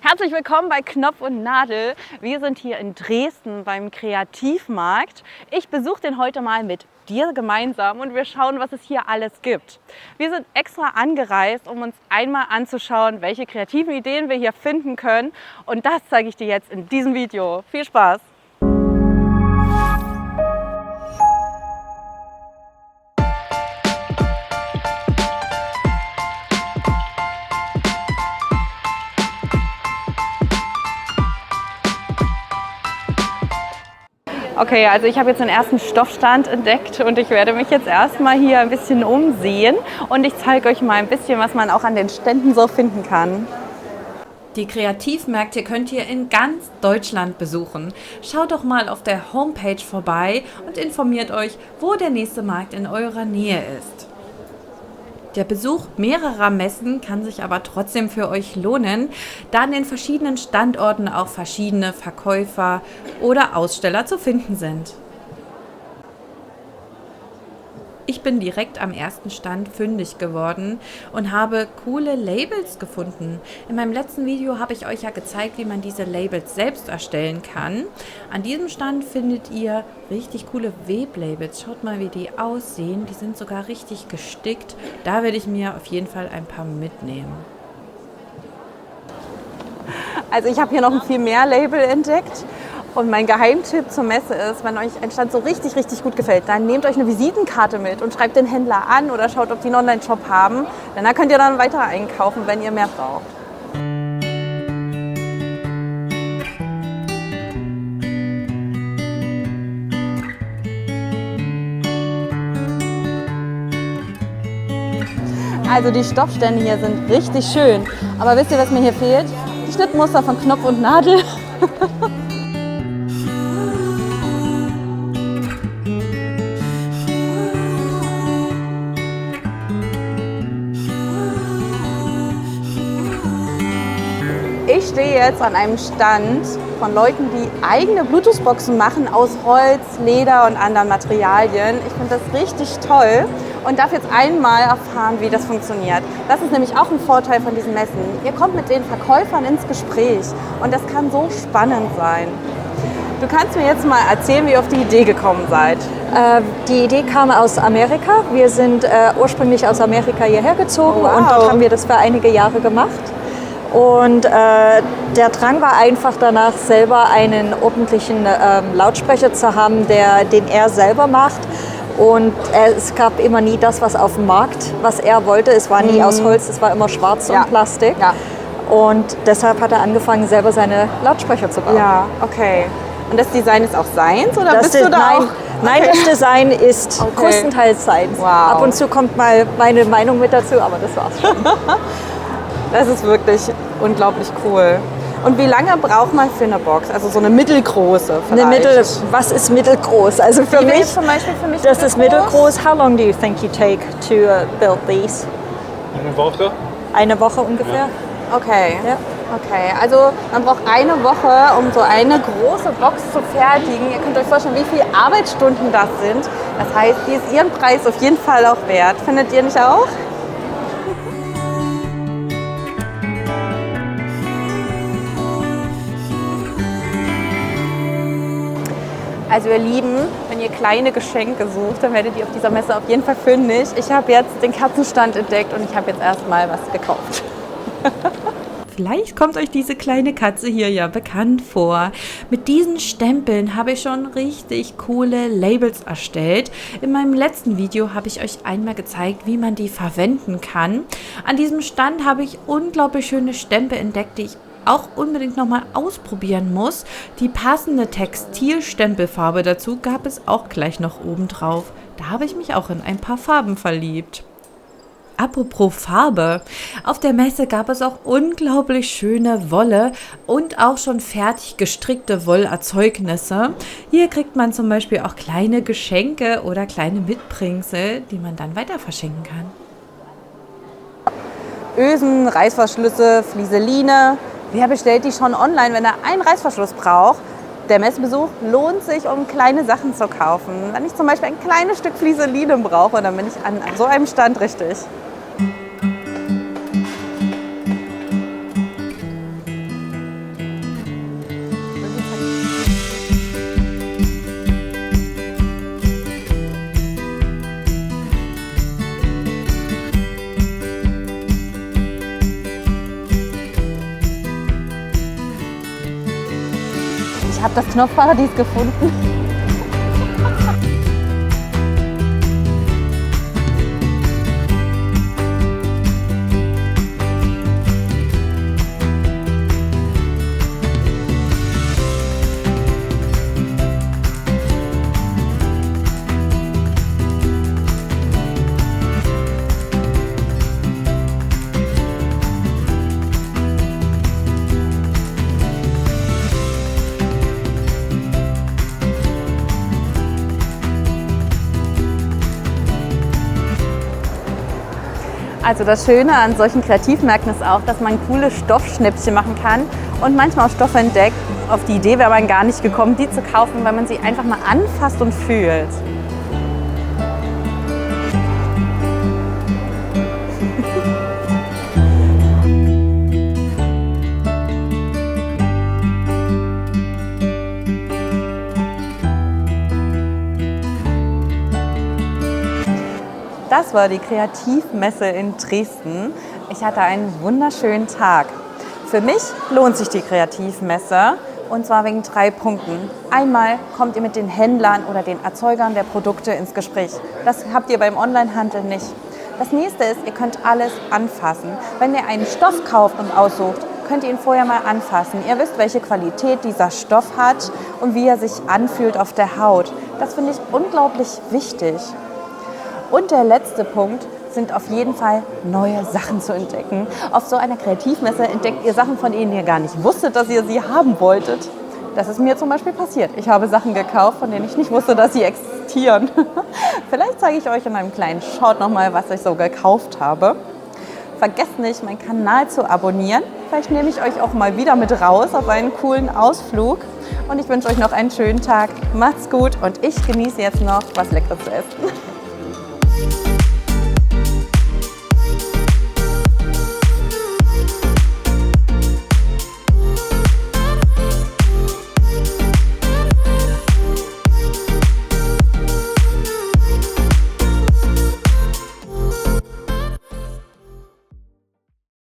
Herzlich willkommen bei Knopf und Nadel. Wir sind hier in Dresden beim Kreativmarkt. Ich besuche den heute mal mit dir gemeinsam und wir schauen, was es hier alles gibt. Wir sind extra angereist, um uns einmal anzuschauen, welche kreativen Ideen wir hier finden können. Und das zeige ich dir jetzt in diesem Video. Viel Spaß! Okay, also ich habe jetzt den ersten Stoffstand entdeckt und ich werde mich jetzt erstmal hier ein bisschen umsehen und ich zeige euch mal ein bisschen, was man auch an den Ständen so finden kann. Die Kreativmärkte könnt ihr in ganz Deutschland besuchen. Schaut doch mal auf der Homepage vorbei und informiert euch, wo der nächste Markt in eurer Nähe ist. Der Besuch mehrerer Messen kann sich aber trotzdem für euch lohnen, da an den verschiedenen Standorten auch verschiedene Verkäufer oder Aussteller zu finden sind. Ich bin direkt am ersten Stand fündig geworden und habe coole Labels gefunden. In meinem letzten Video habe ich euch ja gezeigt, wie man diese Labels selbst erstellen kann. An diesem Stand findet ihr richtig coole Weblabels. Schaut mal, wie die aussehen. Die sind sogar richtig gestickt. Da werde ich mir auf jeden Fall ein paar mitnehmen. Also ich habe hier noch viel mehr Label entdeckt. Und mein Geheimtipp zur Messe ist, wenn euch ein Stand so richtig gut gefällt, dann nehmt euch eine Visitenkarte mit und schreibt den Händler an oder schaut, ob die einen Online-Shop haben. Denn da könnt ihr dann weiter einkaufen, wenn ihr mehr braucht. Also die Stoffstände hier sind richtig schön. Aber wisst ihr, was mir hier fehlt? Die Schnittmuster von Knopf und Nadel. Ich stehe jetzt an einem Stand von Leuten, die eigene Bluetooth-Boxen machen aus Holz, Leder und anderen Materialien. Ich finde das richtig toll und darf jetzt einmal erfahren, wie das funktioniert. Das ist nämlich auch ein Vorteil von diesen Messen. Ihr kommt mit den Verkäufern ins Gespräch und das kann so spannend sein. Du kannst mir jetzt mal erzählen, wie ihr auf die Idee gekommen seid. Die Idee kam aus Amerika. Wir sind ursprünglich aus Amerika hierher gezogen und dort haben wir das für einige Jahre gemacht. Und der Drang war einfach danach, selber einen ordentlichen Lautsprecher zu haben, den er selber macht. Und es gab immer nie das, was auf dem Markt, was er wollte. Es war nie aus Holz, es war immer schwarz und Plastik. Ja. Und deshalb hat er angefangen, selber seine Lautsprecher zu bauen. Ja, okay. Und das Design ist auch seins oder bist du da auch? Nein, das Design ist größtenteils seins. Wow. Ab und zu kommt mal meine Meinung mit dazu, aber das war's schon. Das ist wirklich unglaublich cool. Und wie lange braucht man für eine Box? Also so eine mittelgroße vielleicht? Was ist mittelgroß? Also für mich, zum Beispiel für mich das ist mittelgroß. How long do you think you take to build these? Eine Woche. Eine Woche ungefähr? Ja. Okay. Ja. Okay, also man braucht eine Woche, um so eine große Box zu fertigen. Ihr könnt euch vorstellen, wie viele Arbeitsstunden das sind. Das heißt, die ist ihren Preis auf jeden Fall auch wert. Findet ihr nicht auch? Also ihr Lieben, wenn ihr kleine Geschenke sucht, dann werdet ihr auf dieser Messe auf jeden Fall fündig. Ich habe jetzt den Katzenstand entdeckt und ich habe jetzt erstmal was gekauft. Vielleicht kommt euch diese kleine Katze hier ja bekannt vor. Mit diesen Stempeln habe ich schon richtig coole Labels erstellt. In meinem letzten Video habe ich euch einmal gezeigt, wie man die verwenden kann. An diesem Stand habe ich unglaublich schöne Stempel entdeckt, die ich auch unbedingt nochmal ausprobieren muss. Die passende Textilstempelfarbe dazu gab es auch gleich noch oben drauf. Da habe ich mich auch in ein paar Farben verliebt. Apropos Farbe, auf der Messe gab es auch unglaublich schöne Wolle und auch schon fertig gestrickte Wollerzeugnisse. Hier kriegt man zum Beispiel auch kleine Geschenke oder kleine Mitbringsel, die man dann weiter verschenken kann. Ösen, Reißverschlüsse, Flieseline. Wer bestellt die schon online, wenn er einen Reißverschluss braucht? Der Messebesuch lohnt sich, um kleine Sachen zu kaufen. Wenn ich zum Beispiel ein kleines Stück Flieseline brauche, dann bin ich an so einem Stand richtig. Ich habe das Knopfparadies gefunden. Also das Schöne an solchen Kreativmärkten ist auch, dass man coole Stoffschnippchen machen kann und manchmal auch Stoffe entdeckt. Auf die Idee wäre man gar nicht gekommen, die zu kaufen, weil man sie einfach mal anfasst und fühlt. Das war die Kreativmesse in Dresden. Ich hatte einen wunderschönen Tag. Für mich lohnt sich die Kreativmesse und zwar wegen 3 Punkten. Einmal kommt ihr mit den Händlern oder den Erzeugern der Produkte ins Gespräch. Das habt ihr beim Onlinehandel nicht. Das nächste ist, ihr könnt alles anfassen. Wenn ihr einen Stoff kauft und aussucht, könnt ihr ihn vorher mal anfassen. Ihr wisst, welche Qualität dieser Stoff hat und wie er sich anfühlt auf der Haut. Das finde ich unglaublich wichtig. Und der letzte Punkt sind auf jeden Fall neue Sachen zu entdecken. Auf so einer Kreativmesse entdeckt ihr Sachen, von denen ihr gar nicht wusstet, dass ihr sie haben wolltet. Das ist mir zum Beispiel passiert. Ich habe Sachen gekauft, von denen ich nicht wusste, dass sie existieren. Vielleicht zeige ich euch in einem kleinen Short nochmal, was ich so gekauft habe. Vergesst nicht, meinen Kanal zu abonnieren. Vielleicht nehme ich euch auch mal wieder mit raus auf einen coolen Ausflug. Und ich wünsche euch noch einen schönen Tag. Macht's gut und ich genieße jetzt noch was Leckeres zu essen.